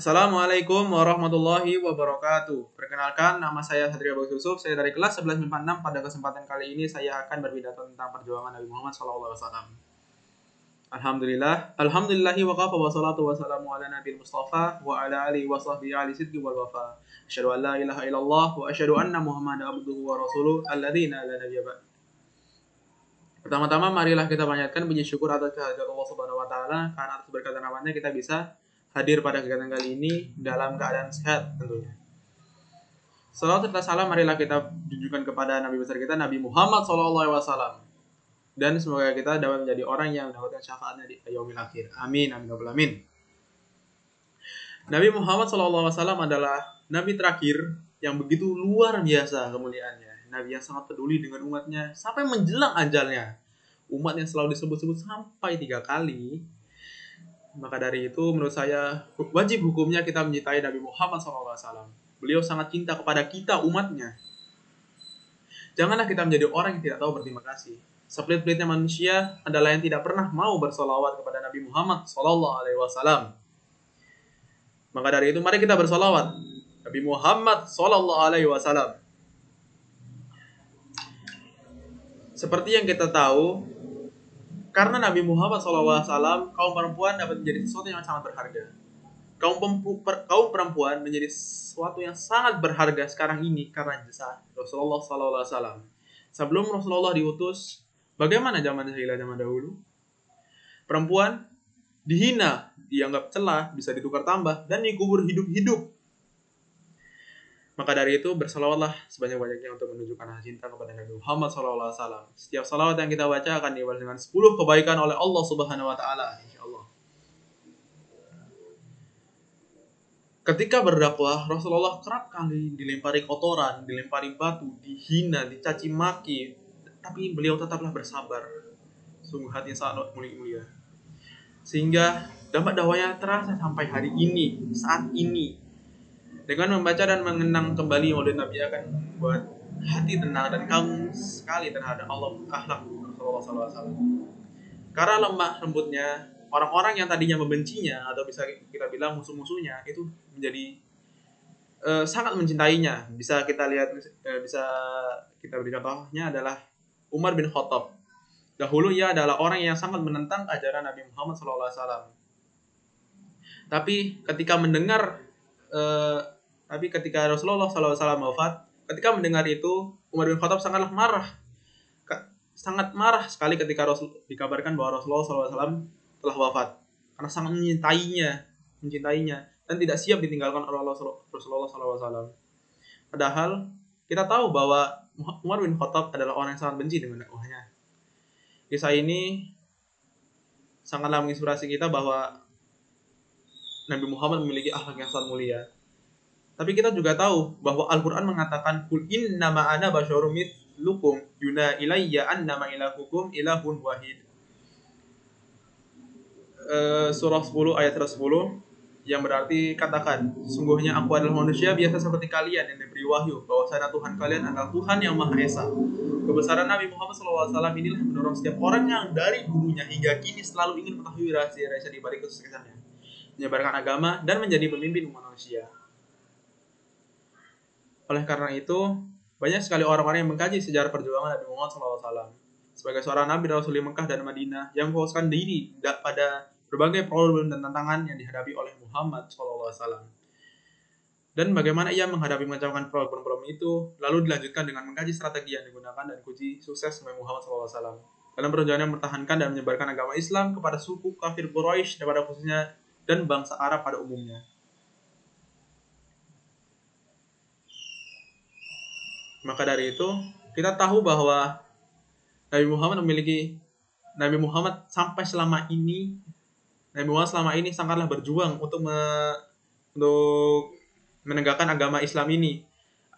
Assalamualaikum warahmatullahi wabarakatuh. Perkenalkan, nama saya Satria Bagus Yusuf. Saya dari kelas 11 MIPA 6. Pada kesempatan kali ini saya akan berpidato tentang perjuangan Nabi Muhammad SAW. Alhamdulillahi wa kafa wa salatu wa salamu ala nabil mustafa wa ala alihi wa sahbihi ali sidqi wal wafa. Asyhadu an la ilaha illallah wa asyhadu anna Muhammadan abduhu wa rasuluh alladzina la nabiyya ba'd. Pertama-tama marilah kita panjatkan puji syukur atas kehadirat Allah Subhanahu wa taala karena atas berkat rahmatnya kita bisa hadir pada kegiatan kali ini dalam keadaan sehat tentunya. Salawat serta salam marilah kita tunjukkan kepada Nabi besar kita Nabi Muhammad SAW, dan semoga kita dapat menjadi orang yang mendapatkan syafaatnya di yaumil akhir. Amin amin ya amin. Nabi Muhammad SAW adalah Nabi terakhir yang begitu luar biasa kemuliaannya. Nabi yang sangat peduli dengan umatnya sampai menjelang ajalnya. Umat yang selalu disebut-sebut sampai 3 kali. Maka dari itu menurut saya wajib hukumnya kita mencintai Nabi Muhammad SAW. Beliau sangat cinta kepada kita umatnya. Janganlah kita menjadi orang yang tidak tahu berterima kasih. Sepelit-pelitnya manusia adalah yang tidak pernah mau bersolawat kepada Nabi Muhammad SAW. Maka dari itu mari kita bersolawat Nabi Muhammad SAW. Seperti yang kita tahu, karena Nabi Muhammad SAW, kaum perempuan dapat menjadi sesuatu yang sangat berharga. Kaum perempuan menjadi sesuatu yang sangat berharga sekarang ini karena jasa Rasulullah SAW. Sebelum Rasulullah diutus, bagaimana zaman jahiliyah zaman dahulu? Perempuan dihina, dianggap celah, bisa ditukar tambah, dan dikubur hidup-hidup. Maka dari itu bersalawatlah sebanyak-banyaknya untuk menunjukkan rasa cinta kepada Nabi Muhammad SAW. Setiap salawat yang kita baca akan dibalas dengan 10 kebaikan oleh Allah Subhanahu Wa Taala, insyaallah. Ketika berdakwah, Rasulullah kerap kali dilempari kotoran, dilempari batu, dihina, dicaci maki, tapi beliau tetaplah bersabar. Sungguh hatinya sangat mulia. Sehingga dampak dakwahnya terasa sampai hari ini, saat ini. Dengan membaca dan mengenang kembali Maulid Nabi akan membuat hati tenang dan kagum sekali terhadap Allah, akhlak Rasulullah SAW. Karena lemah lembutnya, orang-orang yang tadinya membencinya atau bisa kita bilang musuh-musuhnya itu menjadi sangat mencintainya. Bisa kita lihat, bisa kita beri contohnya adalah Umar bin Khattab. Dahulu ia adalah orang yang sangat menentang ajaran Nabi Muhammad SAW. Tapi ketika Rasulullah SAW wafat, ketika mendengar itu, Umar bin Khattab sangat marah sekali ketika dikabarkan bahwa Rasulullah SAW telah wafat, karena sangat mencintainya, dan tidak siap ditinggalkan oleh Rasulullah SAW. Padahal kita tahu bahwa Umar bin Khattab adalah orang yang sangat benci dengan dakwahnya. Kisah ini sangatlah menginspirasi kita bahwa Nabi Muhammad memiliki akhlak yang sangat mulia. Tapi kita juga tahu bahwa Al-Quran mengatakan Qul innama ana basyarum mithlukum yuna ilayya annama ilahukum ilahun wahid. Surah 10 ayat 110 yang berarti katakan, sungguhnya aku adalah manusia biasa seperti kalian yang diberi wahyu bahwasanya Tuhan kalian adalah Tuhan yang Maha Esa. Kebesaran Nabi Muhammad SAW inilah yang mendorong setiap orang yang dari dulunya hingga kini selalu ingin mengetahui rahasia-rahasia di balik kesuksesannya, menyebarkan agama dan menjadi pemimpin umat manusia. Oleh karena itu, banyak sekali orang-orang yang mengkaji sejarah perjuangan Nabi Muhammad SAW sebagai seorang Nabi Rasul di Mekah dan Madinah yang memfokuskan diri pada berbagai problem dan tantangan yang dihadapi oleh Muhammad SAW. Dan bagaimana ia menghadapi mencapai problem-problem itu, lalu dilanjutkan dengan mengkaji strategi yang digunakan dan kunci sukses Nabi Muhammad SAW dalam perjuangan mempertahankan dan menyebarkan agama Islam kepada suku kafir Quraisy dan pada khususnya dan bangsa Arab pada umumnya. Maka dari itu, kita tahu bahwa Nabi Muhammad selama ini sangatlah berjuang untuk menegakkan agama Islam ini,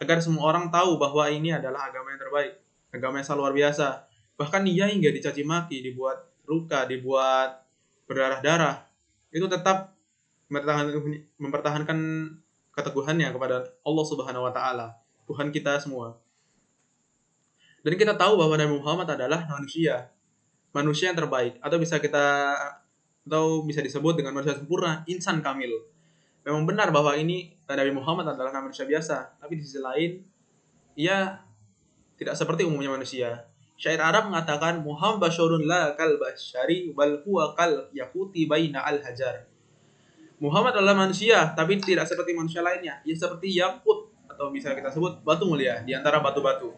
agar semua orang tahu bahwa ini adalah agama yang terbaik, agama yang sangat luar biasa. Bahkan ia hingga dicaci maki, dibuat luka, dibuat berdarah-darah, itu tetap mempertahankan keteguhannya kepada Allah Subhanahu Wa Taala, Tuhan kita semua. Dan kita tahu bahwa Nabi Muhammad adalah manusia yang terbaik, atau bisa disebut dengan manusia sempurna, insan kamil. memang benar bahwa ini Nabi Muhammad adalah manusia biasa, tapi di sisi lain ia tidak seperti umumnya manusia. Syair Arab mengatakan Muhammad basyarun la kal basyari bal huwa kal yaquti baina al hajar. Muhammad adalah manusia, tapi tidak seperti manusia lainnya. Ia seperti yakut atau bisa kita sebut batu mulia di antara batu-batu.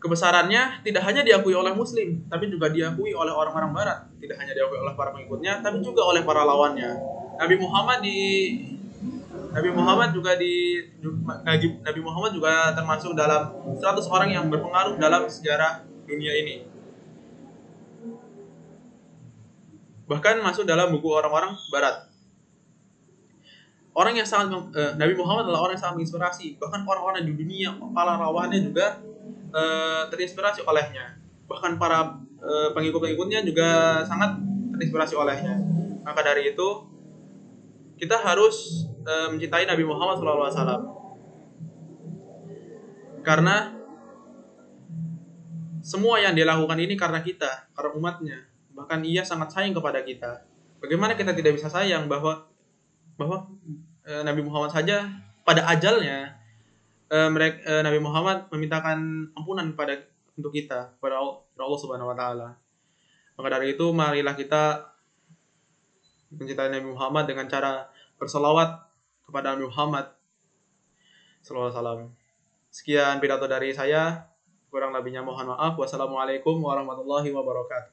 Kebesarannya tidak hanya diakui oleh Muslim, tapi juga diakui oleh orang-orang Barat. Tidak hanya diakui oleh para pengikutnya, tapi juga oleh para lawannya. Nabi Muhammad di Nabi Muhammad juga di Nabi Muhammad juga termasuk dalam 100 orang yang berpengaruh dalam sejarah dunia ini. Bahkan masuk dalam buku orang-orang Barat. Orang yang sangat Nabi Muhammad adalah orang yang sangat menginspirasi. Bahkan orang-orang di dunia, para lawannya juga terinspirasi olehnya. Bahkan para pengikut-pengikutnya juga sangat terinspirasi olehnya. Maka dari itu kita harus mencintai Nabi Muhammad SAW. Karena semua yang dia lakukan ini karena kita, karena umatnya. Bahkan ia sangat sayang kepada kita. Bagaimana kita tidak bisa sayang bahwa Nabi Muhammad saja pada ajalnya Nabi Muhammad memintakan ampunan untuk kita kepada Allah Subhanahu wa taala. Maka dari itu marilah kita mencintai Nabi Muhammad dengan cara berselawat kepada Nabi Muhammad sallallahu alaihi wasallam. Sekian pidato dari saya, kurang lebihnya mohon maaf. Wassalamualaikum warahmatullahi wabarakatuh.